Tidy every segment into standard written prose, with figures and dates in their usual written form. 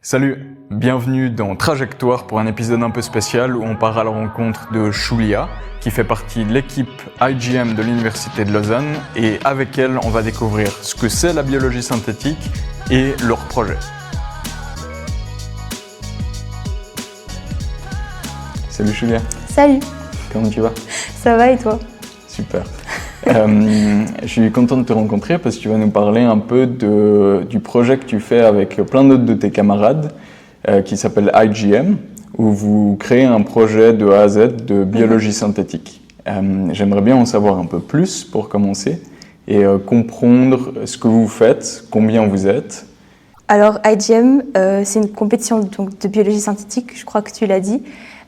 Salut, bienvenue dans Trajectoire pour un épisode un peu spécial où on part à la rencontre de Shulia, qui fait partie de l'équipe IGM de l'Université de Lausanne, et avec elle, on va découvrir ce que c'est la biologie synthétique et leurs projets. Salut Shulia. Salut. Comment tu vas? Ça va et toi? Super. Je suis content de te rencontrer parce que tu vas nous parler un peu du projet que tu fais avec plein d'autres de tes camarades qui s'appelle IGM, où vous créez un projet de A à Z de biologie synthétique. J'aimerais bien en savoir un peu plus pour commencer et comprendre ce que vous faites, combien vous êtes. Alors IGM, c'est une compétition donc, de biologie synthétique, je crois que tu l'as dit.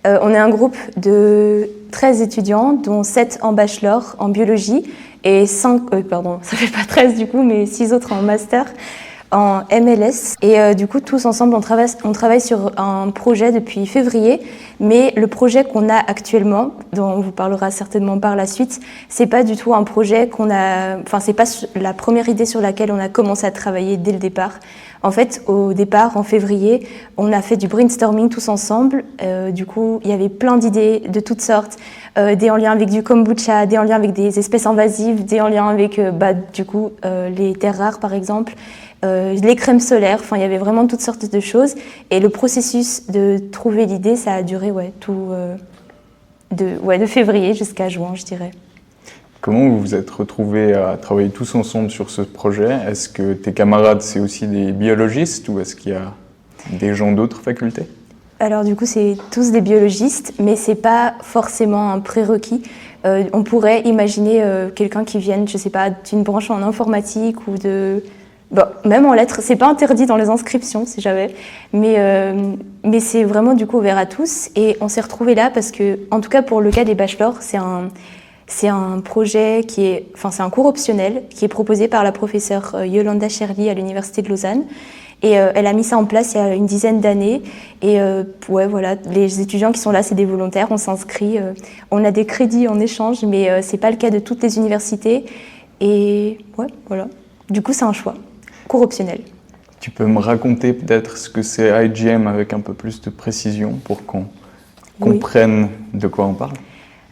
On est un groupe de 13 étudiants, dont 7 en bachelor en biologie et 5, ça fait pas 13 du coup, mais 6 autres en master en MLS. Et du coup, tous ensemble, on travaille sur un projet depuis février, mais le projet qu'on a actuellement, dont on vous parlera certainement par la suite, c'est pas du tout un projet c'est pas la première idée sur laquelle on a commencé à travailler dès le départ. En fait, au départ, en février, on a fait du brainstorming tous ensemble. Du coup, il y avait plein d'idées de toutes sortes, des en lien avec du kombucha, des en lien avec des espèces invasives, des en lien avec, les terres rares, par exemple, les crèmes solaires. Enfin, il y avait vraiment toutes sortes de choses. Et le processus de trouver l'idée, ça a duré de février jusqu'à juin, je dirais. Comment vous vous êtes retrouvés à travailler tous ensemble sur ce projet? Est-ce que tes camarades, c'est aussi des biologistes ou est-ce qu'il y a des gens d'autres facultés? Alors du coup, c'est tous des biologistes, mais c'est pas forcément un prérequis. On pourrait imaginer quelqu'un qui vienne, je sais pas, d'une branche en informatique ou même en lettres. C'est pas interdit dans les inscriptions, si jamais. Mais c'est vraiment du coup ouvert à tous. Et on s'est retrouvés là parce que, en tout cas pour le cas des bachelors, c'est un projet c'est un cours optionnel qui est proposé par la professeure Yolanda Sherly à l'Université de Lausanne. Et elle a mis ça en place il y a une dizaine d'années. Et les étudiants qui sont là, c'est des volontaires, on s'inscrit. On a des crédits en échange, mais c'est pas le cas de toutes les universités. Et voilà. Du coup, c'est un choix. Cours optionnel. Tu peux me raconter peut-être ce que c'est IGM avec un peu plus de précision pour qu'on comprenne de quoi on parle?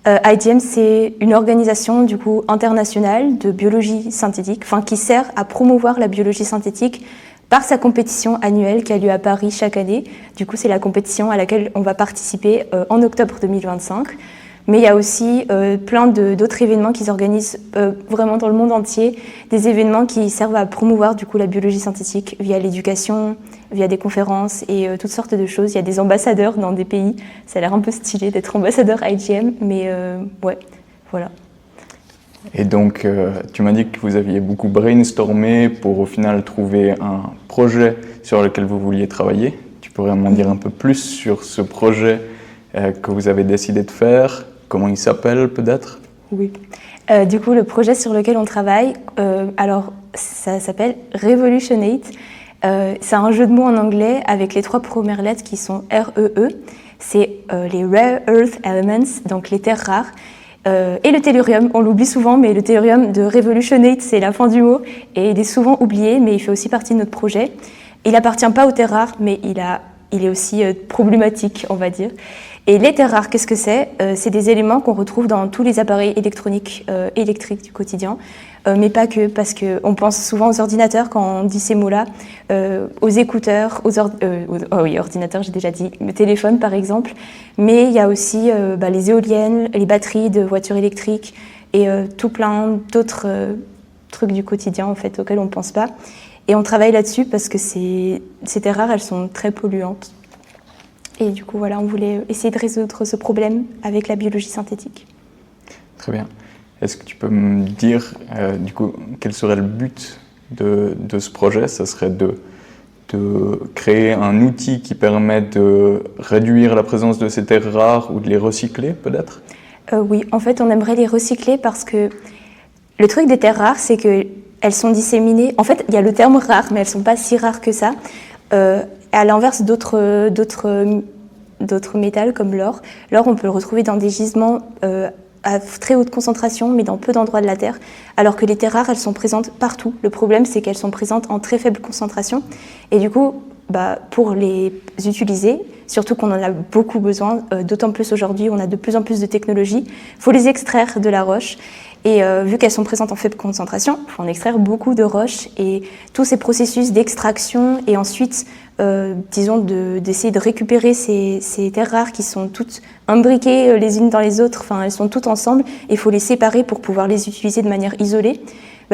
IGM, c'est une organisation du coup internationale de biologie synthétique, qui sert à promouvoir la biologie synthétique par sa compétition annuelle qui a lieu à Paris chaque année. Du coup, c'est la compétition à laquelle on va participer en octobre 2025. Mais il y a aussi plein d'autres événements qui s'organisent vraiment dans le monde entier, des événements qui servent à promouvoir du coup la biologie synthétique via l'éducation, via des conférences et toutes sortes de choses. Il y a des ambassadeurs dans des pays, ça a l'air un peu stylé d'être ambassadeur IGM, mais voilà. Et donc, tu m'as dit que vous aviez beaucoup brainstormé pour au final trouver un projet sur lequel vous vouliez travailler. Tu pourrais m'en dire un peu plus sur ce projet que vous avez décidé de faire? Comment il s'appelle peut-être? Oui. Du coup, le projet sur lequel on travaille, ça s'appelle Revolutionate. C'est un jeu de mots en anglais avec les 3 premières lettres qui sont REE. C'est les Rare Earth Elements, donc les terres rares. Et le tellurium, on l'oublie souvent, mais le tellurium de Revolutionate, c'est la fin du mot. Et il est souvent oublié, mais il fait aussi partie de notre projet. Il n'appartient pas aux terres rares, mais il est aussi problématique, on va dire. Et les terres rares, qu'est-ce que c'est? C'est des éléments qu'on retrouve dans tous les appareils électroniques, électriques du quotidien, mais pas que, parce qu'on pense souvent aux ordinateurs quand on dit ces mots-là, aux écouteurs, ordinateurs, j'ai déjà dit, le téléphone par exemple, mais il y a aussi les éoliennes, les batteries de voitures électriques et tout plein d'autres trucs du quotidien en fait, auxquels on ne pense pas. Et on travaille là-dessus parce que ces terres rares, elles sont très polluantes. Et du coup, on voulait essayer de résoudre ce problème avec la biologie synthétique. Très bien. Est-ce que tu peux me dire, du coup, quel serait le but de ce projet? Ça serait de créer un outil qui permet de réduire la présence de ces terres rares ou de les recycler, peut-être? Oui, en fait, on aimerait les recycler parce que le truc des terres rares, c'est qu'elles sont disséminées. En fait, il y a le terme rare, mais elles ne sont pas si rares que ça. À l'inverse d'autres métals comme l'or. L'or, on peut le retrouver dans des gisements à très haute concentration, mais dans peu d'endroits de la Terre, alors que les terres rares, elles sont présentes partout. Le problème, c'est qu'elles sont présentes en très faible concentration. Et du coup, pour les utiliser, surtout qu'on en a beaucoup besoin, d'autant plus aujourd'hui, on a de plus en plus de technologies, il faut les extraire de la roche. Et vu qu'elles sont présentes en faible concentration, il faut en extraire beaucoup de roches. Et tous ces processus d'extraction et ensuite, disons, d'essayer de récupérer ces terres rares qui sont toutes imbriquées les unes dans les autres, enfin elles sont toutes ensemble, et il faut les séparer pour pouvoir les utiliser de manière isolée.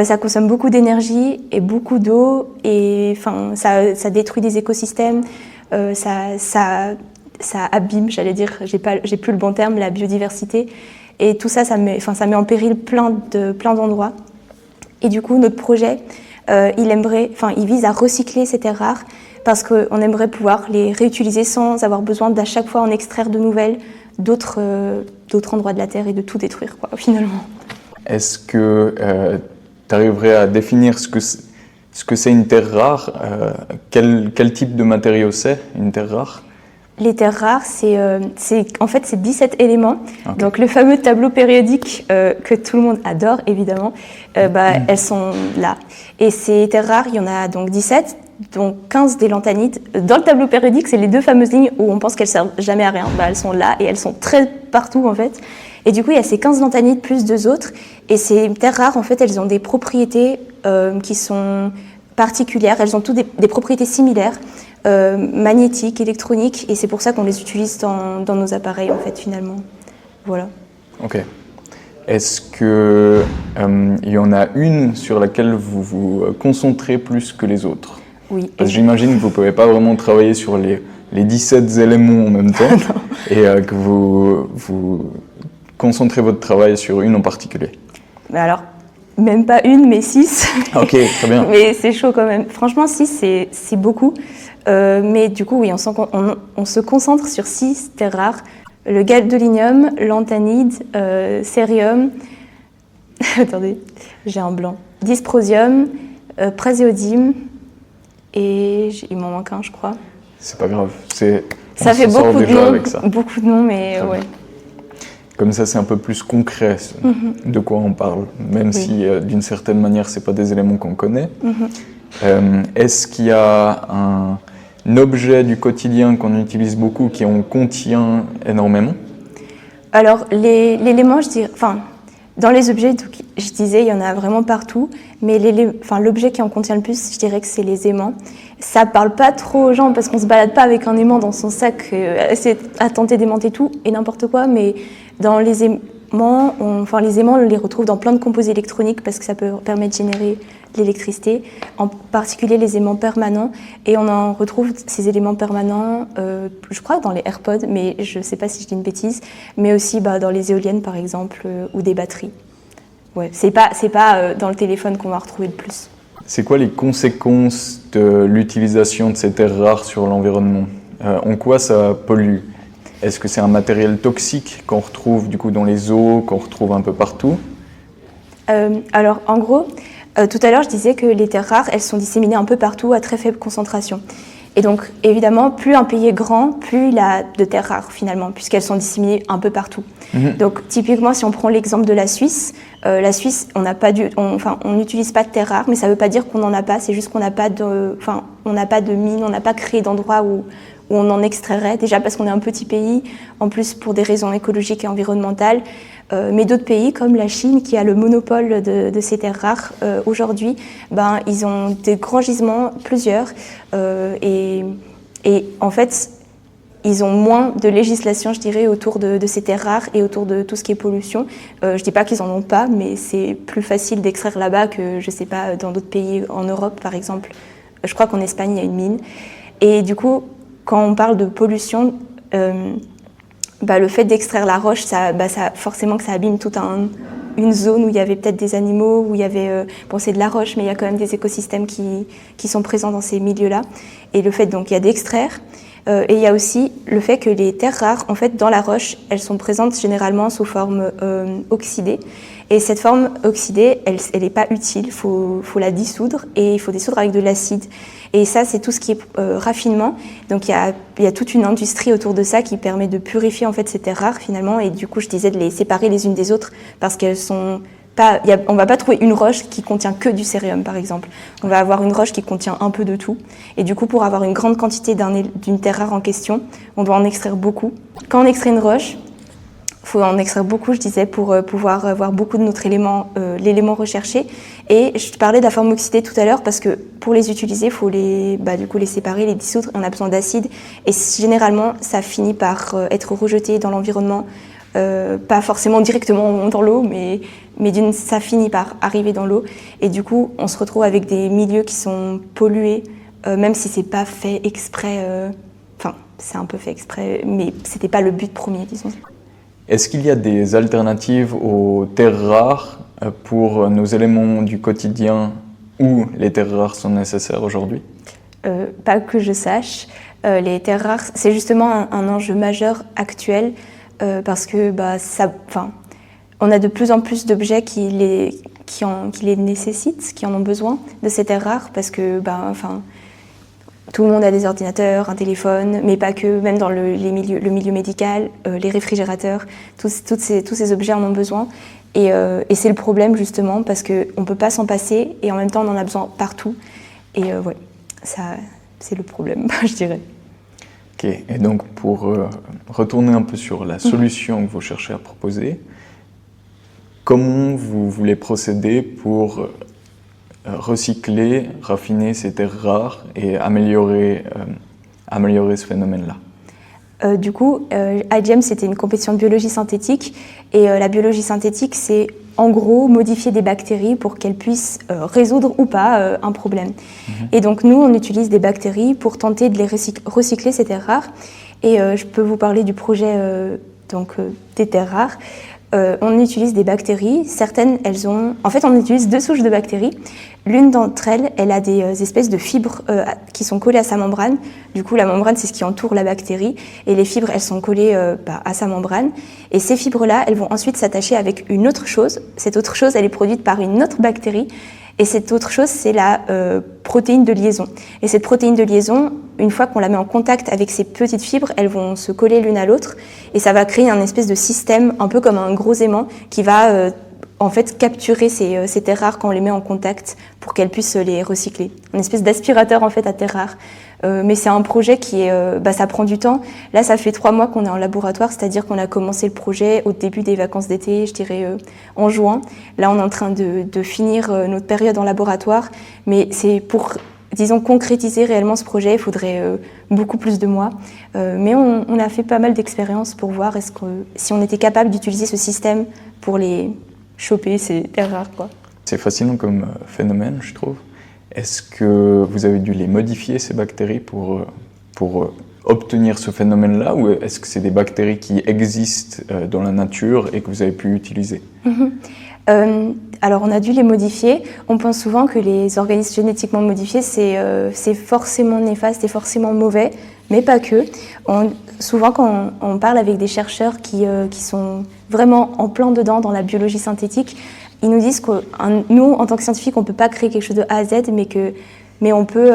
Ça consomme beaucoup d'énergie et beaucoup d'eau, et enfin, ça détruit des écosystèmes, ça abîme, j'allais dire, j'ai plus le bon terme, la biodiversité. Et tout ça, ça met en péril plein d'endroits. Et du coup, notre projet, il vise à recycler ces terres rares parce qu'on aimerait pouvoir les réutiliser sans avoir besoin d'à chaque fois en extraire de nouvelles d'autres endroits de la Terre et de tout détruire, quoi, finalement. Est-ce que tu arriverais à définir ce que c'est une terre rare? Quel type de matériau c'est, une terre rare? Les terres rares, c'est 17 éléments. Okay. Donc le fameux tableau périodique que tout le monde adore, évidemment, elles sont là. Et ces terres rares, il y en a donc 17, donc 15 des lanthanides. Dans le tableau périodique, c'est les deux fameuses lignes où on pense qu'elles servent jamais à rien. Elles sont là et elles sont très partout, en fait. Et du coup, il y a ces 15 lanthanides plus deux autres. Et ces terres rares, en fait, elles ont des propriétés qui sont particulières. Elles ont toutes des propriétés similaires. Magnétiques, électroniques, et c'est pour ça qu'on les utilise dans nos appareils, en fait, finalement. Voilà. Ok. Est-ce que il y en a une sur laquelle vous vous concentrez plus que les autres? Oui. Parce que j'imagine que vous ne pouvez pas vraiment travailler sur les 17 éléments en même temps, et que vous concentrez votre travail sur une en particulier. Alors, même pas une, mais 6. Ok, très bien. Mais c'est chaud quand même. Franchement, 6, c'est beaucoup. Mais du coup, oui, on se concentre sur 6 terres rares. Le gadolinium, l'anthanide, cérium, attendez, j'ai un blanc, dysprosium, praséodyme, et il m'en manque un, je crois. C'est pas grave. Ça fait beaucoup de noms, mais ouais. Comme ça, c'est un peu plus concret de quoi on parle, même si d'une certaine manière, c'est pas des éléments qu'on connaît. Est-ce qu'il y a un objet du quotidien qu'on utilise beaucoup qui en contient énormément? Alors, l'élément, je dirais, dans les objets, je disais, il y en a vraiment partout, mais l'objet qui en contient le plus, je dirais que c'est les aimants. Ça parle pas trop aux gens parce qu'on se balade pas avec un aimant dans son sac à tenter d'aimanter tout et n'importe quoi, mais dans les aimants, les aimants, on les retrouve dans plein de composés électroniques parce que ça permet de générer de l'électricité, en particulier les aimants permanents, et on en retrouve ces éléments permanents, je crois dans les AirPods, mais je sais pas si je dis une bêtise, mais aussi dans les éoliennes par exemple, ou des batteries. Ouais, c'est pas dans le téléphone qu'on va retrouver le plus. C'est quoi les conséquences de l'utilisation de ces terres rares sur l'environnement? En quoi ça pollue? Est-ce que c'est un matériel toxique qu'on retrouve du coup dans les eaux, qu'on retrouve un peu partout? Alors en gros, tout à l'heure je disais que les terres rares, elles sont disséminées un peu partout à très faible concentration. Et donc évidemment, plus un pays est grand, plus il a de terres rares finalement, puisqu'elles sont disséminées un peu partout. Donc typiquement, si on prend l'exemple de la Suisse, on n'utilise pas de terres rares, mais ça ne veut pas dire qu'on n'en a pas, c'est juste qu'on n'a pas de mine, on n'a pas créé d'endroit où on en extrairait, déjà parce qu'on est un petit pays, en plus pour des raisons écologiques et environnementales, mais d'autres pays comme la Chine qui a le monopole de ces terres rares aujourd'hui, ils ont des grands gisements, plusieurs, et en fait ils ont moins de législation, je dirais, autour de ces terres rares et autour de tout ce qui est pollution. Je dis pas qu'ils en ont pas, mais c'est plus facile d'extraire là-bas que, je sais pas, dans d'autres pays en Europe par exemple. Je crois qu'en Espagne il y a une mine, et du coup quand on parle de pollution, le fait d'extraire la roche, forcément que ça abîme toute une zone où il y avait peut-être des animaux, où il y avait, c'est de la roche, mais il y a quand même des écosystèmes qui sont présents dans ces milieux-là. Et le fait donc il y a d'extraire, et il y a aussi le fait que les terres rares, en fait, dans la roche, elles sont présentes généralement sous forme oxydée. Et cette forme oxydée, elle n'est pas utile, il faut la dissoudre, et il faut dissoudre avec de l'acide. Et ça, c'est tout ce qui est raffinement. Donc il y a toute une industrie autour de ça qui permet de purifier en fait ces terres rares finalement. Et du coup, je disais de les séparer les unes des autres parce qu'elles sont on ne va pas trouver une roche qui contient que du cérium, par exemple. On va avoir une roche qui contient un peu de tout. Et du coup, pour avoir une grande quantité d'une terre rare en question, on doit en extraire beaucoup. Quand on extrait une roche, il faut en extraire beaucoup, je disais, pour pouvoir avoir beaucoup de notre élément, l'élément recherché. Et je te parlais de la forme oxydée tout à l'heure, parce que pour les utiliser, il faut les séparer, les dissoudre. On a besoin d'acide. Et généralement, ça finit par être rejeté dans l'environnement. Pas forcément directement dans l'eau, mais ça finit par arriver dans l'eau. Et du coup, on se retrouve avec des milieux qui sont pollués, même si c'est pas fait exprès. Enfin, c'est un peu fait exprès, mais c'était pas le but premier, disons. Est-ce qu'il y a des alternatives aux terres rares pour nos éléments du quotidien où les terres rares sont nécessaires aujourd'hui ? Pas que je sache. Les terres rares, c'est justement un enjeu majeur actuel. Parce que on a de plus en plus d'objets qui les nécessitent, qui en ont besoin de ces terres rares, parce que tout le monde a des ordinateurs, un téléphone, mais pas que, même dans le milieu médical, les réfrigérateurs, tous ces objets en ont besoin. Et c'est le problème justement, parce qu'on ne peut pas s'en passer, et en même temps on en a besoin partout. Et ça, c'est le problème, je dirais. Ok, et donc pour retourner un peu sur la solution que vous cherchez à proposer, comment vous voulez procéder pour recycler, raffiner ces terres rares et améliorer ce phénomène-là ? Du coup, IGM, c'était une compétition de biologie synthétique, et la biologie synthétique, c'est en gros modifier des bactéries pour qu'elles puissent résoudre ou pas un problème. Et donc nous, on utilise des bactéries pour tenter de les recycler, ces terres rares. Et je peux vous parler du projet des terres rares. On utilise des bactéries. Certaines, on utilise 2 souches de bactéries. L'une d'entre elles, elle a des espèces de fibres qui sont collées à sa membrane. Du coup, la membrane, c'est ce qui entoure la bactérie. Et les fibres, elles sont collées à sa membrane. Et ces fibres-là, elles vont ensuite s'attacher avec une autre chose. Cette autre chose, elle est produite par une autre bactérie. Et cette autre chose, c'est la protéine de liaison. Et cette protéine de liaison, une fois qu'on la met en contact avec ces petites fibres, elles vont se coller l'une à l'autre. Et ça va créer un espèce de système, un peu comme un gros aimant, qui va capturer ces terres rares quand on les met en contact pour qu'elles puissent les recycler. Une espèce d'aspirateur à terres rares. Mais c'est un projet qui ça prend du temps. Là, ça fait 3 mois qu'on est en laboratoire, c'est-à-dire qu'on a commencé le projet au début des vacances d'été, je dirais en juin. Là, on est en train de finir notre période en laboratoire, mais c'est pour, disons, concrétiser réellement ce projet, il faudrait beaucoup plus de mois. Mais on a fait pas mal d'expériences pour voir si on était capable d'utiliser ce système pour les choper, ces terres rares, quoi. C'est fascinant comme phénomène, je trouve. Est-ce que vous avez dû les modifier, ces bactéries, pour obtenir ce phénomène-là, ou est-ce que c'est des bactéries qui existent dans la nature et que vous avez pu utiliser ? Alors, on a dû les modifier. On pense souvent que les organismes génétiquement modifiés, c'est forcément néfaste et forcément mauvais, mais pas que. Souvent, quand on parle avec des chercheurs qui sont vraiment en plein dedans dans la biologie synthétique, ils nous disent que nous, en tant que scientifiques, on ne peut pas créer quelque chose de A à Z, mais on peut...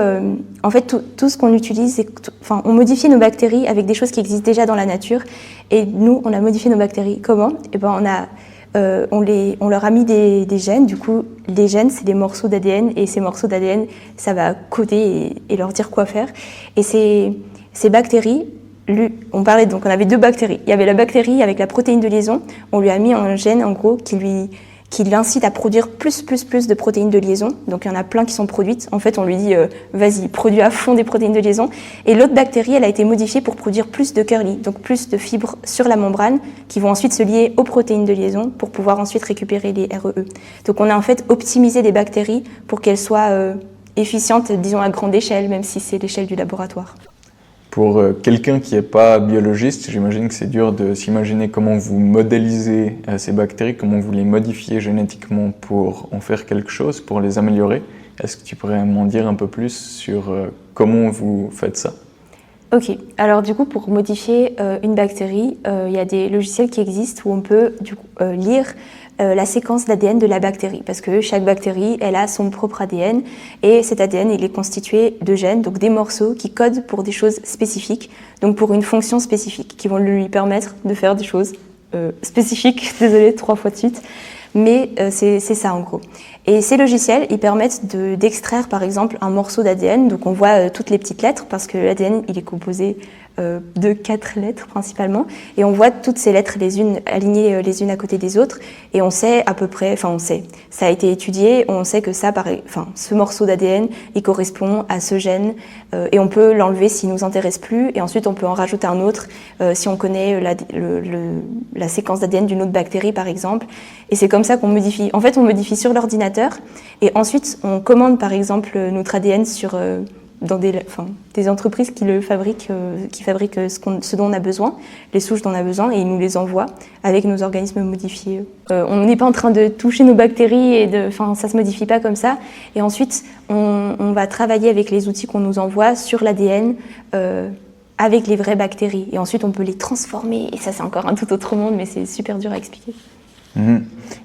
en fait, tout ce qu'on utilise, on modifie nos bactéries avec des choses qui existent déjà dans la nature. Et nous, on a modifié nos bactéries. Comment ? On leur a mis des gènes. Du coup, les gènes, c'est des morceaux d'ADN. Et ces morceaux d'ADN, ça va coder et leur dire quoi faire. Et ces bactéries... On avait 2 bactéries. Il y avait la bactérie avec la protéine de liaison. On lui a mis un gène, en gros, qui l'incite à produire plus de protéines de liaison. Donc, il y en a plein qui sont produites. En fait, on lui dit, vas-y, produis à fond des protéines de liaison. Et l'autre bactérie, elle a été modifiée pour produire plus de curly, donc plus de fibres sur la membrane, qui vont ensuite se lier aux protéines de liaison pour pouvoir ensuite récupérer les REE. Donc, on a en fait optimisé des bactéries pour qu'elles soient efficientes, disons, à grande échelle, même si c'est l'échelle du laboratoire. Pour quelqu'un qui n'est pas biologiste, j'imagine que c'est dur de s'imaginer comment vous modélisez ces bactéries, comment vous les modifiez génétiquement pour en faire quelque chose, pour les améliorer. Est-ce que tu pourrais m'en dire un peu plus sur comment vous faites ça ? Ok, alors du coup, pour modifier une bactérie, il y a des logiciels qui existent où on peut lire la séquence d'ADN de la bactérie, parce que chaque bactérie, elle a son propre ADN, et cet ADN, il est constitué de gènes, donc des morceaux qui codent pour des choses spécifiques, donc pour une fonction spécifique, qui vont lui permettre de faire des choses spécifiques, désolée, 3 fois de suite. mais c'est ça en gros. Et ces logiciels, ils permettent d'extraire par exemple un morceau d'ADN, donc on voit toutes les petites lettres, parce que l'ADN il est composé de 4 lettres principalement, et on voit toutes ces lettres les unes alignées les unes à côté des autres, et on sait à peu près, enfin on sait, ça a été étudié, on sait que ça, ce morceau d'ADN, il correspond à ce gène, et on peut l'enlever s'il nous intéresse plus, et ensuite on peut en rajouter un autre si on connaît la séquence d'ADN d'une autre bactérie par exemple, et c'est comme ça qu'on modifie. En fait, on modifie sur l'ordinateur, et ensuite on commande par exemple notre ADN dans des entreprises qui fabriquent ce dont on a besoin, les souches dont on a besoin, et ils nous les envoient avec nos organismes modifiés. On n'est pas en train de toucher nos bactéries, ça se modifie pas comme ça. Et ensuite, on va travailler avec les outils qu'on nous envoie sur l'ADN avec les vraies bactéries. Et ensuite, on peut les transformer. Et ça, c'est encore un tout autre monde, mais c'est super dur à expliquer.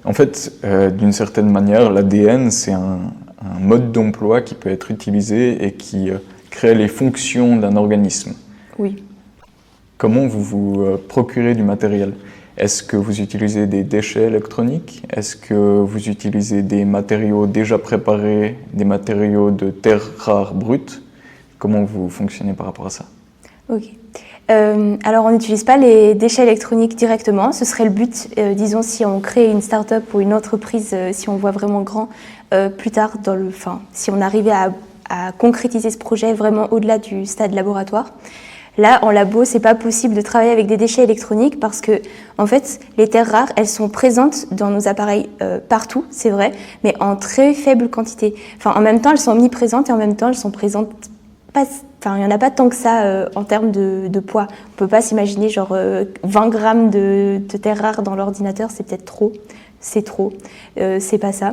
En fait, d'une certaine manière, l'ADN, c'est un mode d'emploi qui peut être utilisé et qui crée les fonctions d'un organisme. Oui. Comment vous procurez du matériel? Est-ce que vous utilisez des déchets électroniques? Est-ce que vous utilisez des matériaux déjà préparés, des matériaux de terres rares brutes? Comment vous fonctionnez par rapport à ça? Ok. Alors on n'utilise pas les déchets électroniques directement, ce serait le but, disons si on crée une start-up ou une entreprise, si on voit vraiment grand, plus tard si on arrivait à concrétiser ce projet vraiment au-delà du stade laboratoire. Là, en labo, c'est pas possible de travailler avec des déchets électroniques parce que, en fait, les terres rares, elles sont présentes dans nos appareils partout, c'est vrai, mais en très faible quantité. En même temps, elles sont omniprésentes et en même temps, elles sont présentes pas. Il n'y en a pas tant que ça en termes de poids. On ne peut pas s'imaginer 20 grammes de terres rares dans l'ordinateur, c'est peut-être trop. C'est trop. C'est pas ça.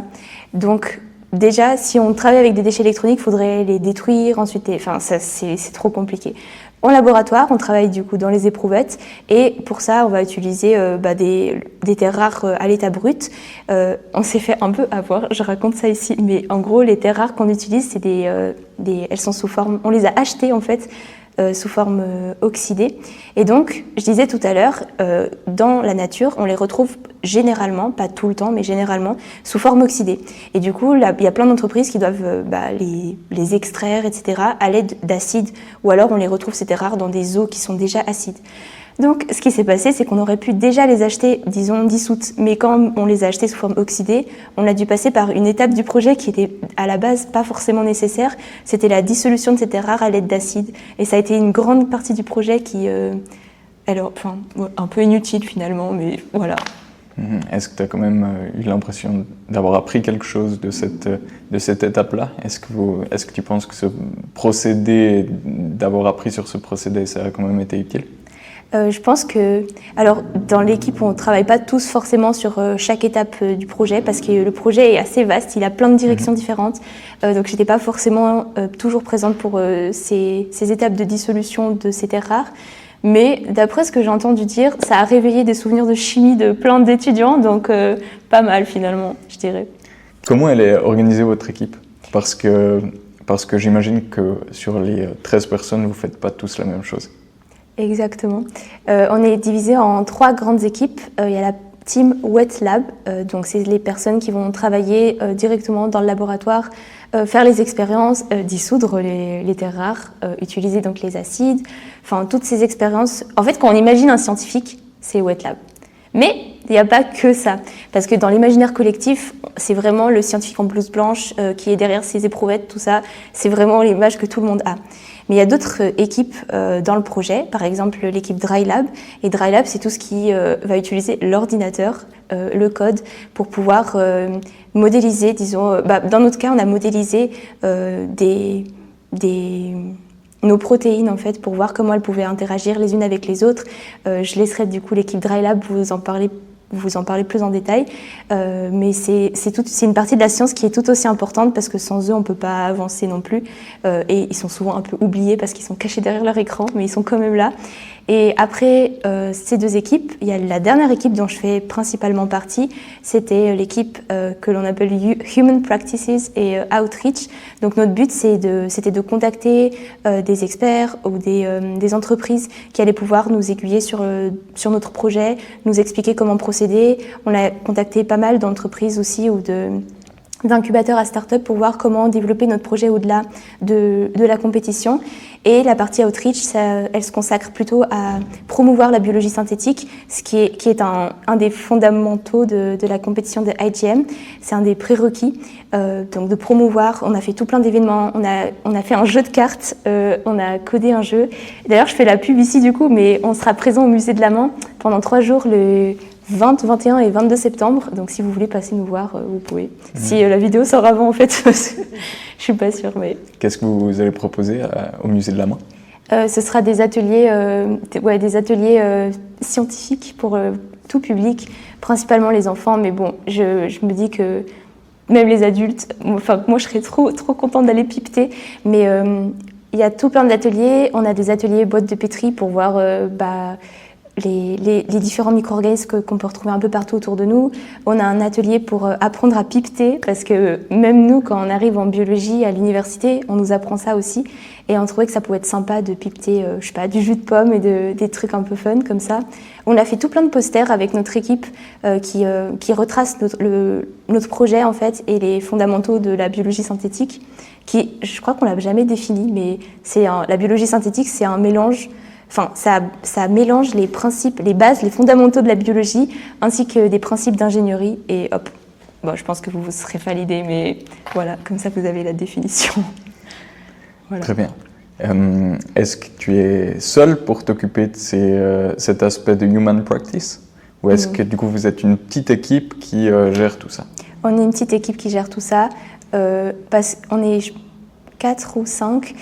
Donc déjà, si on travaille avec des déchets électroniques, il faudrait les détruire ensuite. C'est trop compliqué. En laboratoire, on travaille du coup dans les éprouvettes et pour ça, on va utiliser des terres rares à l'état brut. On s'est fait un peu avoir, je raconte ça ici, mais en gros, les terres rares qu'on utilise, c'est elles sont sous forme, on les a achetées en fait sous forme oxydée. Et donc, je disais tout à l'heure, dans la nature, on les retrouve généralement, pas tout le temps, mais généralement, sous forme oxydée. Et du coup, il y a plein d'entreprises qui doivent les extraire, etc., à l'aide d'acides, ou alors on les retrouve, c'était rare, dans des eaux qui sont déjà acides. Donc, ce qui s'est passé, c'est qu'on aurait pu déjà les acheter, disons, dissoutes, mais quand on les a achetées sous forme oxydée, on a dû passer par une étape du projet qui était à la base pas forcément nécessaire, c'était la dissolution de ces terres rares à l'aide d'acide, et ça a été une grande partie du projet qui, un peu inutile finalement, mais voilà. Est-ce que tu as quand même eu l'impression d'avoir appris quelque chose de cette étape-là? Est-ce que tu penses que ce procédé, d'avoir appris sur ce procédé, ça a quand même été utile? Je pense que, alors dans l'équipe, on ne travaille pas tous forcément sur chaque étape du projet parce que le projet est assez vaste, il a plein de directions différentes. Donc je n'étais pas forcément toujours présente pour ces étapes de dissolution de ces terres rares. Mais d'après ce que j'ai entendu dire, ça a réveillé des souvenirs de chimie de plein d'étudiants, donc pas mal finalement, je dirais. Comment elle est organisée votre équipe? Parce que j'imagine que sur les 13 personnes, vous ne faites pas tous la même chose. Exactement. On est divisé en 3 grandes équipes. Il y a la team Wet Lab, donc c'est les personnes qui vont travailler directement dans le laboratoire, faire les expériences, dissoudre les terres rares, utiliser donc les acides, toutes ces expériences. En fait, quand on imagine un scientifique, c'est Wet Lab. Mais il n'y a pas que ça, parce que dans l'imaginaire collectif, c'est vraiment le scientifique en blouse blanche qui est derrière ses éprouvettes, tout ça, c'est vraiment l'image que tout le monde a. Mais il y a d'autres équipes dans le projet, par exemple l'équipe Dry Lab. Et Dry Lab, c'est tout ce qui va utiliser l'ordinateur, le code, pour pouvoir modéliser, disons... dans notre cas, on a modélisé nos protéines, en fait, pour voir comment elles pouvaient interagir les unes avec les autres. Je laisserai du coup l'équipe Dry Lab vous en parler plus en détail, mais c'est une partie de la science qui est tout aussi importante parce que sans eux on ne peut pas avancer non plus, et ils sont souvent un peu oubliés parce qu'ils sont cachés derrière leur écran, mais ils sont quand même là. Et après ces 2 équipes, il y a la dernière équipe dont je fais principalement partie, c'était l'équipe que l'on appelle Human Practices et Outreach. Donc notre but c'était de contacter des experts ou des entreprises qui allaient pouvoir nous aiguiller sur notre projet, nous expliquer comment procéder s'aider. On a contacté pas mal d'entreprises aussi ou d'incubateurs à start-up pour voir comment développer notre projet au-delà de la compétition. Et la partie outreach, elle se consacre plutôt à promouvoir la biologie synthétique, ce qui est un des fondamentaux de la compétition de IGM. C'est un des prérequis, donc de promouvoir. On a fait tout plein d'événements, on a fait un jeu de cartes, on a codé un jeu. D'ailleurs, je fais la pub ici du coup, mais on sera présent au musée de la Main pendant 3 jours, le 20, 21 et 22 septembre. Donc si vous voulez passer nous voir, vous pouvez. Si la vidéo sort avant en fait, je suis pas sûre. Mais... Qu'est-ce que vous allez proposer au musée de la Main? Ce sera des ateliers, scientifiques pour tout public, principalement les enfants. Mais bon, je me dis que même les adultes, moi je serais trop contente d'aller pipeter. Mais il y a tout plein d'ateliers. On a des ateliers boîtes de pétri pour voir les différents micro-organismes qu'on peut retrouver un peu partout autour de nous. On a un atelier pour apprendre à pipeter, parce que même nous, quand on arrive en biologie à l'université, on nous apprend ça aussi. Et on trouvait que ça pouvait être sympa de pipeter, du jus de pomme et des trucs un peu fun comme ça. On a fait tout plein de posters avec notre équipe qui retrace notre projet en fait et les fondamentaux de la biologie synthétique. Qui, je crois qu'on l'a jamais défini, mais la biologie synthétique, c'est un mélange. Enfin, ça mélange les principes, les bases, les fondamentaux de la biologie, ainsi que des principes d'ingénierie. Et hop, bon, je pense que vous serez validés, mais voilà, comme ça vous avez la définition. Voilà. Très bien. Est-ce que tu es seule pour t'occuper de cet aspect de human practice? Ou est-ce que du coup vous êtes une petite équipe qui gère tout ça? On est une petite équipe qui gère tout ça. Parce qu'on est 4 ou 5.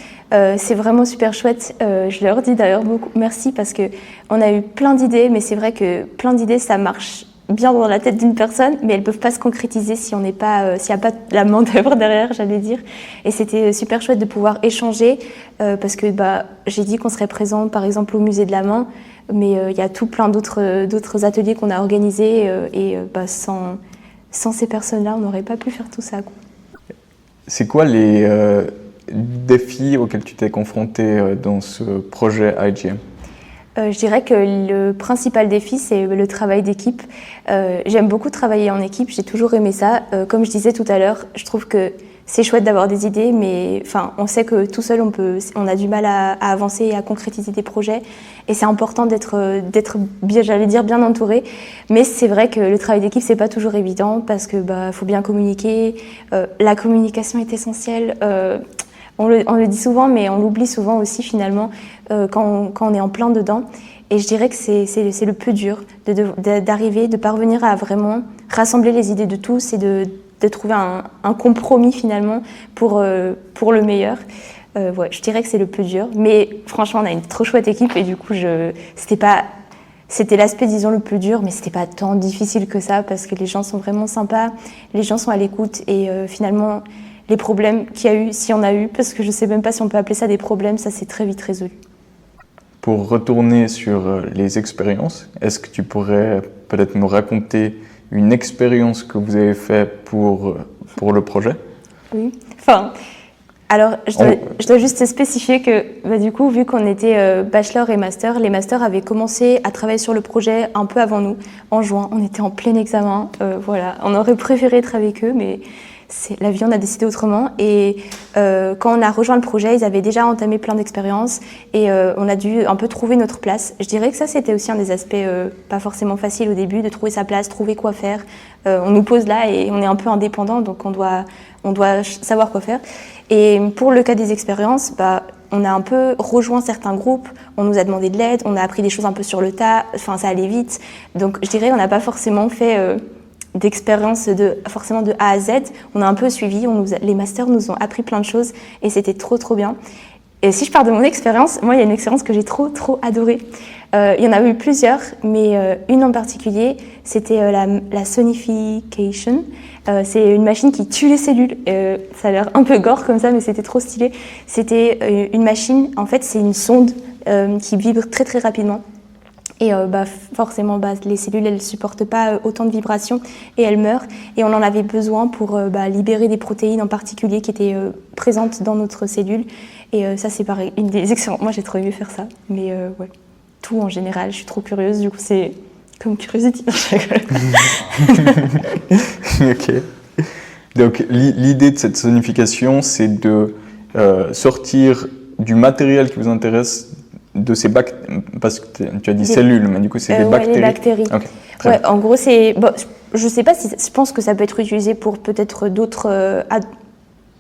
C'est vraiment super chouette. Je leur dis d'ailleurs beaucoup merci parce qu'on a eu plein d'idées, mais c'est vrai que plein d'idées, ça marche bien dans la tête d'une personne, mais elles ne peuvent pas se concrétiser si on n'est pas, s'il n'y a pas la main d'œuvre derrière, j'allais dire. Et c'était super chouette de pouvoir échanger parce que j'ai dit qu'on serait présent par exemple au musée de la Main, mais il y a tout plein d'autres ateliers qu'on a organisés et sans ces personnes-là, on n'aurait pas pu faire tout ça, quoi. C'est quoi les défis auxquels tu t'es confronté dans ce projet IGM? Je dirais que le principal défi, c'est le travail d'équipe. J'aime beaucoup travailler en équipe, j'ai toujours aimé ça. Comme je disais tout à l'heure, je trouve que c'est chouette d'avoir des idées, mais on sait que tout seul, on a du mal à avancer et à concrétiser des projets. Et c'est important d'être bien, j'allais dire, bien entouré. Mais c'est vrai que le travail d'équipe, c'est pas toujours évident parce que faut bien communiquer. La communication est essentielle. On le dit souvent, mais on l'oublie souvent aussi finalement quand on est en plein dedans. Et je dirais que c'est le plus dur d'arriver, de parvenir à vraiment rassembler les idées de tous et de trouver un compromis finalement pour le meilleur. Je dirais que c'est le plus dur. Mais franchement, on a une trop chouette équipe et du coup, c'était l'aspect, disons, le plus dur, mais c'était pas tant difficile que ça parce que les gens sont vraiment sympas, les gens sont à l'écoute et finalement, les problèmes qu'il y a eu, s'il y en a eu, parce que je sais même pas si on peut appeler ça des problèmes, ça s'est très vite résolu. Pour retourner sur les expériences, est-ce que tu pourrais peut-être me raconter une expérience que vous avez faite pour le projet? Oui. Alors, je dois juste spécifier que, du coup, vu qu'on était bachelor et master, les masters avaient commencé à travailler sur le projet un peu avant nous, en juin. On était en plein examen, voilà. On aurait préféré être avec eux, mais la vie, on a décidé autrement. Et quand on a rejoint le projet, ils avaient déjà entamé plein d'expériences et on a dû un peu trouver notre place. Je dirais que ça, c'était aussi un des aspects pas forcément faciles au début, de trouver sa place, trouver quoi faire. On nous pose là et on est un peu indépendant, donc on doit savoir quoi faire. Et pour le cas des expériences, on a un peu rejoint certains groupes, on nous a demandé de l'aide, on a appris des choses un peu sur le tas, ça allait vite. Donc je dirais qu'on n'a pas forcément fait d'expérience forcément de A à Z. On a un peu suivi, les masters nous ont appris plein de choses et c'était trop bien. Et si je parle de mon expérience, moi il y a une expérience que j'ai trop adorée. Il y en a eu plusieurs, mais une en particulier, c'était la sonification. C'est une machine qui tue les cellules. Ça a l'air un peu gore comme ça, mais c'était trop stylé. C'était une machine, en fait c'est une sonde qui vibre très rapidement. Et forcément, les cellules, elles ne supportent pas autant de vibrations et elles meurent. Et on en avait besoin pour libérer des protéines en particulier qui étaient présentes dans notre cellule. Et ça, c'est pareil, une des expériences. Moi, j'ai trop aimé faire ça. Mais ouais, tout en général, je suis trop curieuse. Du coup, c'est Comme Curiosity. Ok. Donc l'idée de cette zonification, c'est de sortir du matériel qui vous intéresse de ces bactéries, parce que tu as dit cellules, mais du coup c'est des bactéries. Les bactéries. Okay, ouais, en gros, c'est. Bon, je sais pas si. Je pense que ça peut être utilisé pour peut-être d'autres.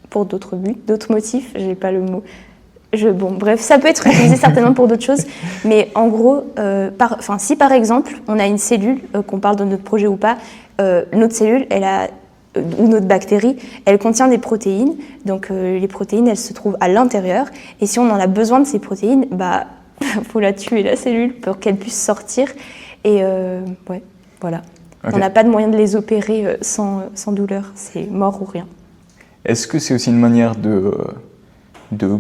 Pour d'autres buts, d'autres motifs. J'ai pas le mot. Bon, bref, ça peut être utilisé certainement pour d'autres choses. Mais en gros, si par exemple, on a une cellule, qu'on parle de notre projet ou pas, notre cellule, ou notre bactérie, elle contient des protéines. Donc les protéines, elles se trouvent à l'intérieur. Et si on en a besoin de ces protéines, faut la tuer, la cellule, pour qu'elle puisse sortir. Et ouais, voilà. Okay. On n'a pas de moyen de les opérer sans douleur. C'est mort ou rien. Est-ce que c'est aussi une manière de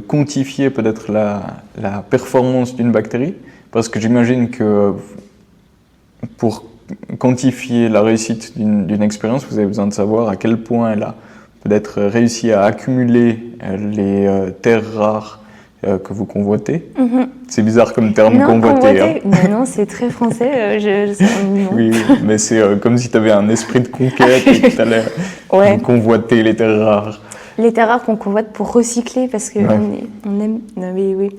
quantifier peut-être la performance d'une bactérie? Parce que j'imagine que pour quantifier la réussite d'une expérience, vous avez besoin de savoir à quel point elle a peut-être réussi à accumuler les terres rares que vous convoitez. Mm-hmm. C'est bizarre comme terme, non, convoiter. Hein. Non, c'est très français. Oui, mais c'est comme si tu avais un esprit de conquête et que tu allais convoiter les terres rares. Les terres rares qu'on convoite pour recycler, parce qu'on on aime. Non, mais oui.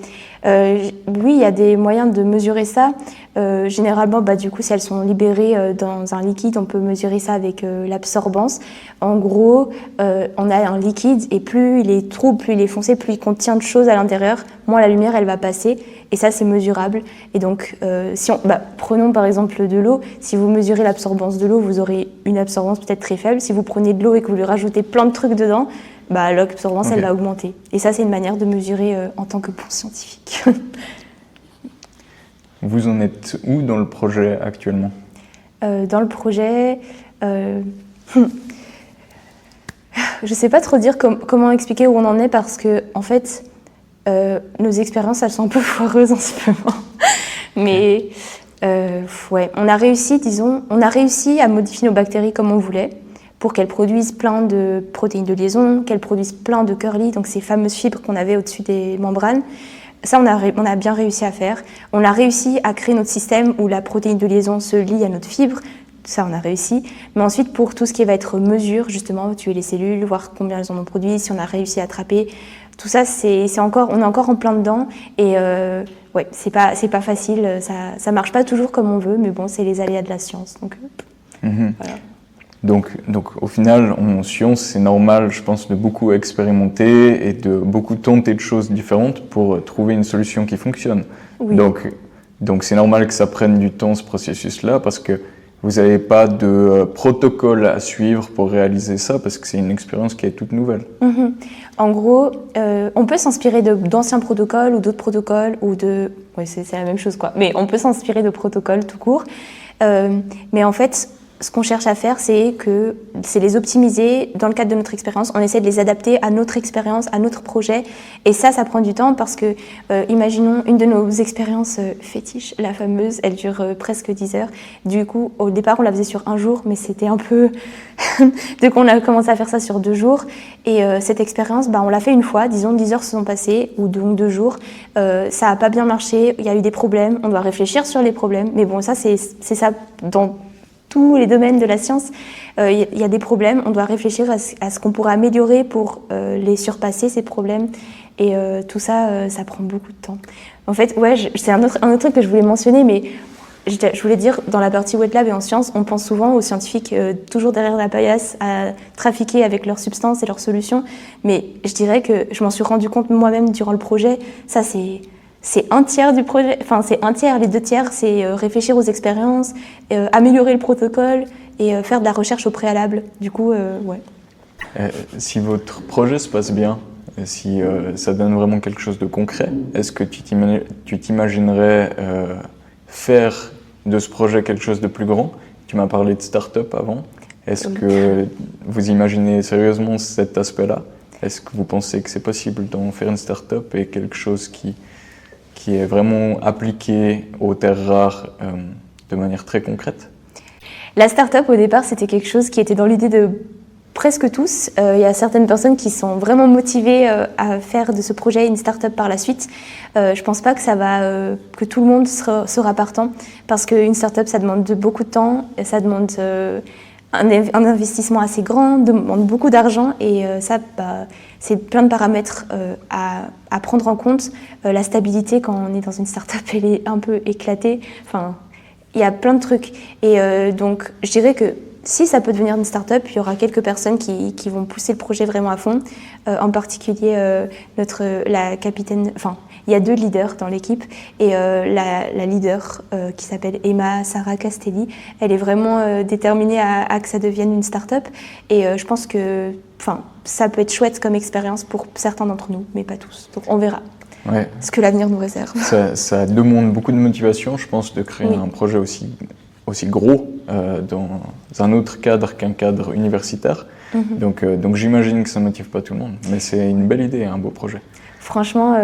Oui, il y a des moyens de mesurer ça. Généralement, du coup, si elles sont libérées dans un liquide, on peut mesurer ça avec l'absorbance. En gros, on a un liquide et plus il est trouble, plus il est foncé, plus il contient de choses à l'intérieur, moins la lumière elle va passer. Et ça, c'est mesurable. Et donc, prenons par exemple de l'eau. Si vous mesurez l'absorbance de l'eau, vous aurez une absorbance peut-être très faible. Si vous prenez de l'eau et que vous lui rajoutez plein de trucs dedans, l'absorbance, elle va augmenter. Et ça, c'est une manière de mesurer en tant que bon scientifique. Vous en êtes où dans le projet actuellement ? Dans le projet, je ne sais pas trop dire comment expliquer où on en est parce que, en fait, nos expériences, elles sont un peu foireuses en ce moment. Mais on a réussi à modifier nos bactéries comme on voulait, pour qu'elles produisent plein de protéines de liaison, qu'elles produisent plein de curly, donc ces fameuses fibres qu'on avait au-dessus des membranes. Ça, on a bien réussi à faire. On a réussi à créer notre système où la protéine de liaison se lie à notre fibre. Ça, on a réussi. Mais ensuite, pour tout ce qui va être mesure, justement, tuer les cellules, voir combien elles en ont produit, si on a réussi à attraper, tout ça, on est encore en plein dedans. Et c'est pas facile. Ça marche pas toujours comme on veut, mais bon, c'est les aléas de la science. Donc, voilà. Donc, au final, en science, c'est normal, je pense, de beaucoup expérimenter et de beaucoup tenter de choses différentes pour trouver une solution qui fonctionne. Oui. Donc, c'est normal que ça prenne du temps, ce processus-là, parce que vous n'avez pas de protocole à suivre pour réaliser ça, parce que c'est une expérience qui est toute nouvelle. Mm-hmm. En gros, on peut s'inspirer d'anciens protocoles ou d'autres protocoles, c'est la même chose, quoi. Mais on peut s'inspirer de protocoles tout court. Mais en fait, ce qu'on cherche à faire, c'est les optimiser dans le cadre de notre expérience. On essaie de les adapter à notre expérience, à notre projet. Et ça prend du temps parce que, imaginons une de nos expériences fétiches, la fameuse, elle dure presque 10 heures. Du coup, au départ, on la faisait sur un jour, mais c'était un peu... Donc, on a commencé à faire ça sur 2 jours. Et cette expérience, on l'a fait une fois, disons 10 heures se sont passées, ou donc 2 jours. Ça n'a pas bien marché, il y a eu des problèmes, on doit réfléchir sur les problèmes. Mais bon, ça, c'est ça dans tous les domaines de la science, il y a des problèmes, on doit réfléchir à ce qu'on pourrait améliorer pour les surpasser, ces problèmes. Et tout ça, ça prend beaucoup de temps. En fait, c'est un autre truc que je voulais mentionner, mais je voulais dire, dans la partie wet lab et en sciences, on pense souvent aux scientifiques toujours derrière la paillasse à trafiquer avec leurs substances et leurs solutions. Mais je dirais que je m'en suis rendu compte moi-même durant le projet. Ça, c'est un tiers du projet, c'est un tiers, les 2 tiers, c'est réfléchir aux expériences, améliorer le protocole et faire de la recherche au préalable. Du coup, si votre projet se passe bien, si ça donne vraiment quelque chose de concret, est-ce que tu t'imaginerais faire de ce projet quelque chose de plus grand ? Tu m'as parlé de start-up avant. Est-ce que vous imaginez sérieusement cet aspect-là ? Est-ce que vous pensez que c'est possible d'en faire une start-up et quelque chose qui est vraiment appliqué aux terres rares de manière très concrète ? La start-up, au départ, c'était quelque chose qui était dans l'idée de presque tous. Il y a certaines personnes qui sont vraiment motivées à faire de ce projet une start-up par la suite. Je pense pas que que tout le monde sera partant, parce qu'une start-up, ça demande beaucoup de temps, ça demande un investissement assez grand, demande beaucoup d'argent, et c'est plein de paramètres à prendre en compte. La stabilité, quand on est dans une start-up, elle est un peu éclatée. Enfin, il y a plein de trucs. Et donc, je dirais que si ça peut devenir une start-up, il y aura quelques personnes qui vont pousser le projet vraiment à fond. En particulier, la capitaine... Enfin, il y a 2 leaders dans l'équipe, et la leader qui s'appelle Emma Sarah Castelli, elle est vraiment déterminée à que ça devienne une start-up. Et je pense que ça peut être chouette comme expérience pour certains d'entre nous, mais pas tous. Donc on verra ce que l'avenir nous réserve. Ça demande beaucoup de motivation, je pense, de créer un projet aussi gros dans un autre cadre qu'un cadre universitaire. Donc j'imagine que ça ne motive pas tout le monde, mais c'est une belle idée, un beau projet. Franchement,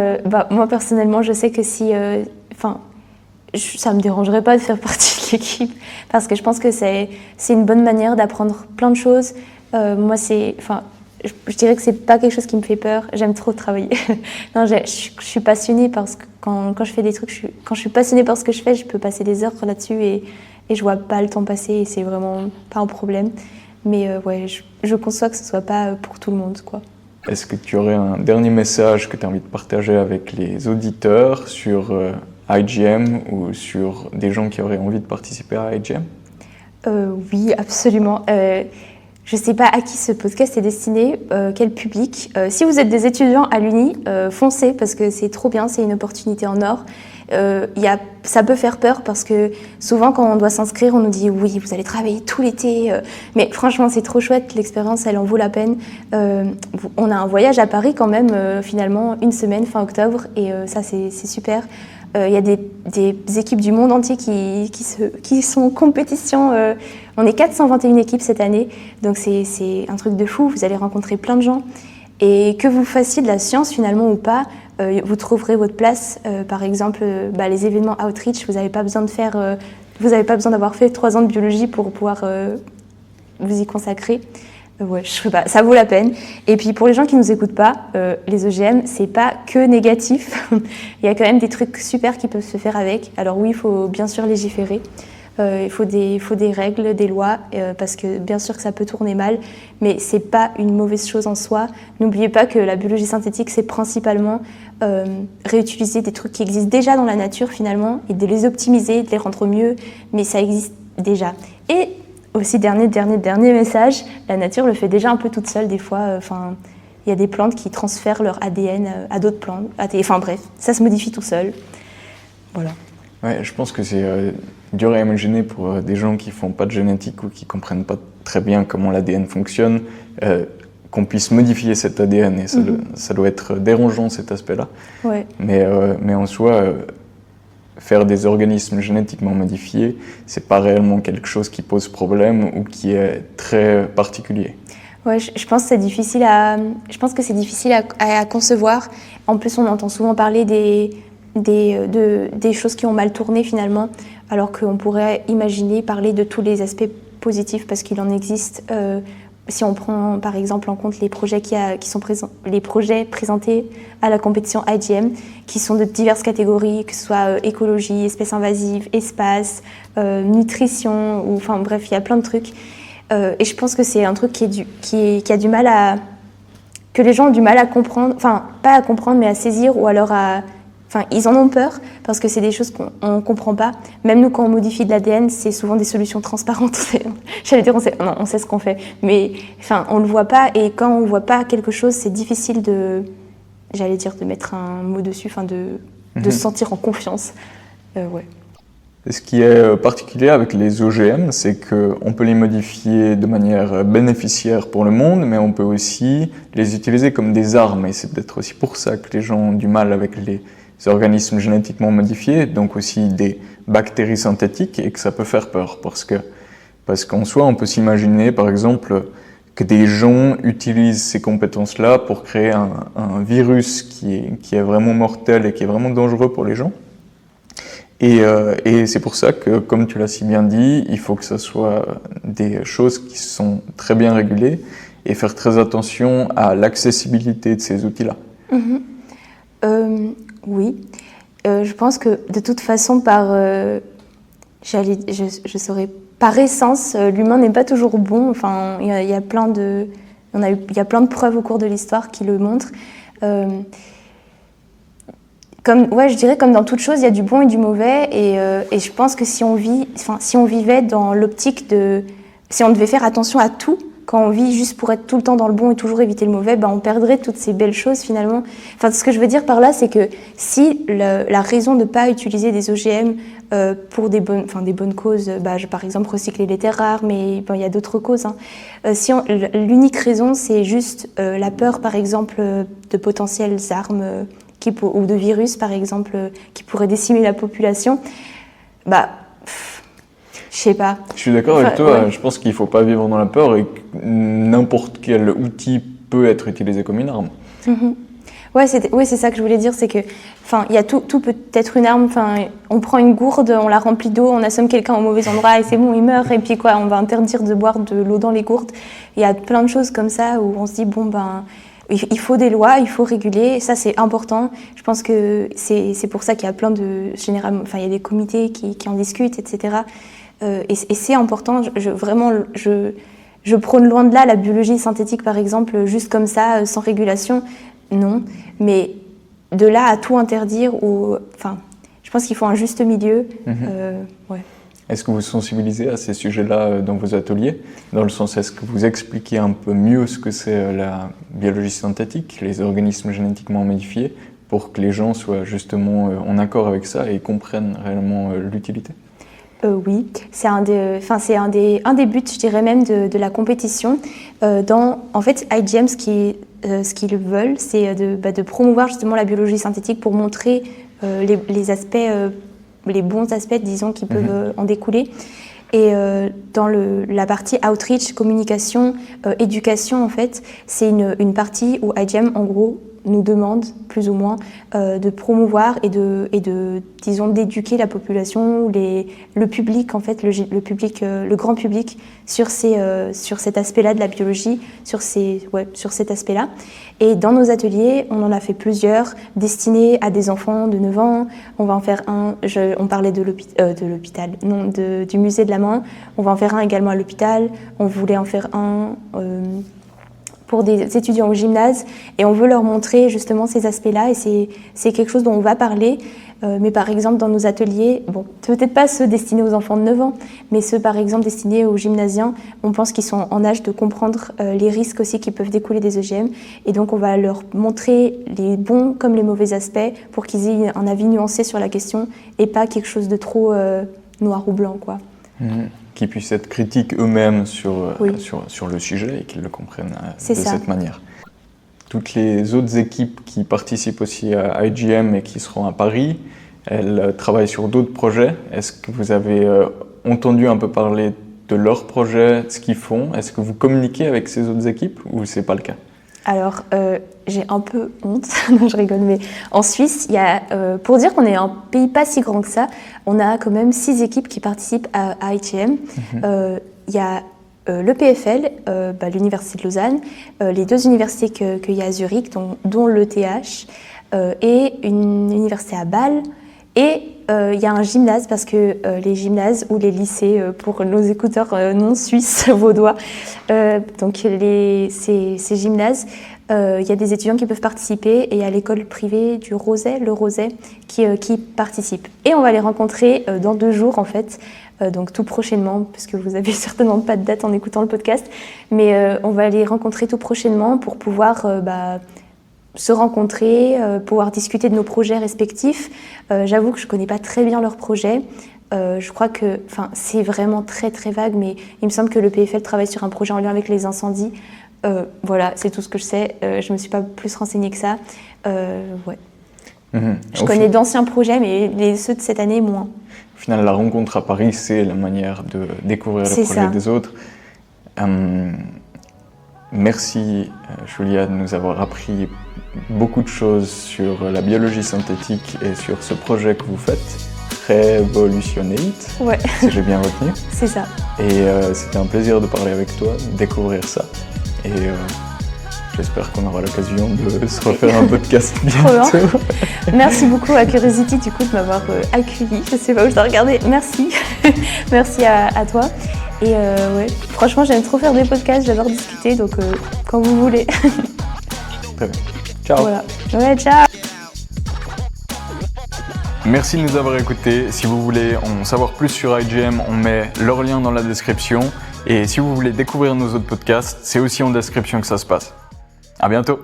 moi personnellement, je sais que si... ça ne me dérangerait pas de faire partie de l'équipe, parce que je pense que c'est une bonne manière d'apprendre plein de choses. Moi, je dirais que c'est pas quelque chose qui me fait peur. J'aime trop travailler. Non, je suis passionnée parce que quand je fais des trucs, quand je suis passionnée par ce que je fais, je peux passer des heures là-dessus et je vois pas le temps passer, et c'est vraiment pas un problème. Mais je conçois que ce soit pas pour tout le monde, quoi. Est-ce que tu aurais un dernier message que tu as envie de partager avec les auditeurs sur IGM ou sur des gens qui auraient envie de participer à IGM ? Oui, absolument. Je ne sais pas à qui ce podcast est destiné, quel public. Si vous êtes des étudiants à l'Uni, foncez, parce que c'est trop bien, c'est une opportunité en or. Ça peut faire peur, parce que souvent quand on doit s'inscrire, on nous dit oui, vous allez travailler tout l'été. Mais franchement, c'est trop chouette, l'expérience, elle en vaut la peine. On a un voyage à Paris quand même, finalement, 1 semaine, fin octobre, et ça c'est super. Il y a des équipes du monde entier qui sont en compétition. On est 421 équipes cette année, donc c'est un truc de fou. Vous allez rencontrer plein de gens. Et que vous fassiez de la science finalement ou pas, vous trouverez votre place. Par exemple, les événements Outreach, vous n'avez pas besoin d'avoir fait 3 ans de biologie pour pouvoir vous y consacrer. Je sais pas, ça vaut la peine. Et puis pour les gens qui nous écoutent pas, les EGM, c'est pas que négatif. Il y a quand même des trucs super qui peuvent se faire avec. Alors oui, il faut bien sûr légiférer. Il faut des règles, des lois, parce que bien sûr que ça peut tourner mal, mais c'est pas une mauvaise chose en soi. N'oubliez pas que la biologie synthétique, c'est principalement réutiliser des trucs qui existent déjà dans la nature finalement, et de les optimiser, de les rendre mieux, mais ça existe déjà. Et aussi, dernier message, la nature le fait déjà un peu toute seule des fois. Il y a des plantes qui transfèrent leur ADN à d'autres plantes. Enfin bref, ça se modifie tout seul. Voilà. Ouais, je pense que c'est dur à imaginer pour des gens qui font pas de génétique ou qui comprennent pas très bien comment l'ADN fonctionne, qu'on puisse modifier cet ADN, et ça doit être dérangeant, cet aspect-là. Ouais. Mais en soi, faire des organismes génétiquement modifiés, c'est pas réellement quelque chose qui pose problème ou qui est très particulier. Ouais, je pense que c'est difficile à concevoir. En plus, on entend souvent parler des choses qui ont mal tourné finalement, alors qu'on pourrait imaginer parler de tous les aspects positifs, parce qu'il en existe. Si on prend par exemple en compte les projets les projets présentés à la compétition IGM, qui sont de diverses catégories, que ce soit écologie, espèces invasives, espace, nutrition, ou enfin bref, il y a plein de trucs. Et je pense que c'est un truc qui a du mal que les gens ont du mal à comprendre, enfin pas à comprendre, mais à saisir, ou alors ils en ont peur, parce que c'est des choses qu'on ne comprend pas. Même nous, quand on modifie de l'ADN, c'est souvent des solutions transparentes. J'allais dire, on sait ce qu'on fait, mais on ne le voit pas. Et quand on ne voit pas quelque chose, c'est difficile de mettre un mot dessus, de se sentir en confiance. Ouais. Ce qui est particulier avec les OGM, c'est qu'on peut les modifier de manière bénéficiaire pour le monde, mais on peut aussi les utiliser comme des armes. Et c'est peut-être aussi pour ça que les gens ont du mal avec les organismes génétiquement modifiés, donc aussi des bactéries synthétiques, et que ça peut faire peur. Parce qu'en soi, on peut s'imaginer, par exemple, que des gens utilisent ces compétences-là pour créer un virus qui est vraiment mortel et qui est vraiment dangereux pour les gens. Et c'est pour ça que, comme tu l'as si bien dit, il faut que ce soit des choses qui sont très bien régulées et faire très attention à l'accessibilité de ces outils-là. Oui. Je pense que de toute façon, je saurais, par essence, l'humain n'est pas toujours bon. Enfin, il y a plein de preuves au cours de l'histoire qui le montrent. Je dirais comme dans toute chose, il y a du bon et du mauvais. Et je pense que si on vivait dans l'optique si on devait faire attention à tout, quand on vit juste pour être tout le temps dans le bon et toujours éviter le mauvais, on perdrait toutes ces belles choses finalement. Enfin, ce que je veux dire par là, c'est que si la raison de ne pas utiliser des OGM pour des bonnes causes, par exemple recycler les terres rares, mais il y a d'autres causes. L'unique raison, c'est juste la peur, par exemple, de potentielles armes ou de virus, par exemple, qui pourraient décimer la population, je sais pas. Je suis d'accord avec toi, ouais. Je pense qu'il ne faut pas vivre dans la peur et que n'importe quel outil peut être utilisé comme une arme. Ouais, c'est ça que je voulais dire, c'est que tout peut être une arme. On prend une gourde, on la remplit d'eau, on assomme quelqu'un au mauvais endroit et c'est bon, il meurt. Et puis on va interdire de boire de l'eau dans les gourdes. Il y a plein de choses comme ça où on se dit, il faut des lois, il faut réguler, et ça c'est important. Je pense que c'est pour ça qu'il y a il y a des comités qui en discutent, etc. Et c'est important. Je prône loin de là la biologie synthétique, par exemple, juste comme ça, sans régulation. Non, mais de là à tout interdire, je pense qu'il faut un juste milieu. Ouais. Est-ce que vous sensibilisez à ces sujets-là dans vos ateliers? Dans le sens, est-ce que vous expliquez un peu mieux ce que c'est la biologie synthétique, les organismes génétiquement modifiés, pour que les gens soient justement en accord avec ça et comprennent réellement l'utilité? Oui, c'est un des buts, je dirais même, de la compétition. En fait, IGM, ce qu'ils veulent, c'est de promouvoir justement la biologie synthétique pour montrer les aspects, les bons aspects, disons, qui peuvent en découler. Et dans la partie outreach, communication, éducation, en fait, c'est une partie où IGM, en gros, nous demande plus ou moins de promouvoir et disons, d'éduquer la population, le public, en fait, le grand public sur cet aspect-là de la biologie, sur cet aspect-là. Et dans nos ateliers, on en a fait plusieurs destinés à des enfants de 9 ans. On va en faire un, on parlait de l'hôpital, non, du musée de la main. On va en faire un également à l'hôpital. On voulait en faire un pour des étudiants au gymnase, et on veut leur montrer justement ces aspects-là, et c'est quelque chose dont on va parler. Mais par exemple, dans nos ateliers, peut-être pas ceux destinés aux enfants de 9 ans, mais ceux par exemple destinés aux gymnasiens, on pense qu'ils sont en âge de comprendre les risques aussi qui peuvent découler des OGM, et donc on va leur montrer les bons comme les mauvais aspects pour qu'ils aient un avis nuancé sur la question, et pas quelque chose de trop noir ou blanc, quoi. Qui puissent être critiques eux-mêmes sur le sujet et qu'ils le comprennent cette manière. Toutes les autres équipes qui participent aussi à IGM et qui seront à Paris, elles travaillent sur d'autres projets. Est-ce que vous avez entendu un peu parler de leurs projets, de ce qu'ils font? Est-ce que vous communiquez avec ces autres équipes ou c'est pas le cas? Alors, j'ai un peu honte, non, je rigole, mais en Suisse, il y a, pour dire qu'on est un pays pas si grand que ça, on a quand même 6 équipes qui participent à IGM. Il y a l'EPFL, l'Université de Lausanne, les 2 universités qu'il y a à Zurich, dont l'ETH, et une université à Bâle, et il y a un gymnase, parce que les gymnases ou les lycées, pour nos écouteurs non suisses, vaudois, donc ces gymnases, il y a des étudiants qui peuvent participer, et il y a l'école privée du Roset, le Roset, qui participe. Et on va les rencontrer dans 2 jours en fait, donc tout prochainement, puisque vous n'avez certainement pas de date en écoutant le podcast, mais on va les rencontrer tout prochainement pour pouvoir se rencontrer, pouvoir discuter de nos projets respectifs. J'avoue que je ne connais pas très bien leurs projets. Je crois que c'est vraiment très très vague, mais il me semble que le PFL travaille sur un projet en lien avec les incendies. Voilà, c'est tout ce que je sais. Je ne me suis pas plus renseignée que ça. Je connais d'anciens projets, mais ceux de cette année, moins. Au final, la rencontre à Paris, c'est la manière de découvrir les projets des autres. Merci, Julia, de nous avoir appris beaucoup de choses sur la biologie synthétique et sur ce projet que vous faites, Revolutionate, si j'ai bien retenu. C'est ça. Et c'était un plaisir de parler avec toi, de découvrir ça. Et j'espère qu'on aura l'occasion de se refaire un podcast Trop bien. bientôt. Merci beaucoup à Curiosity du coup de m'avoir accueilli. Je sais pas où je dois regarder. Merci. Merci à toi. Et ouais, franchement, j'aime trop faire des podcasts, j'adore discuter, donc quand vous voulez. Très bien. Ciao. Voilà. Ouais, ciao. Merci de nous avoir écoutés. Si vous voulez en savoir plus sur IGM, on met leur lien dans la description. Et si vous voulez découvrir nos autres podcasts, c'est aussi en description que ça se passe. À bientôt.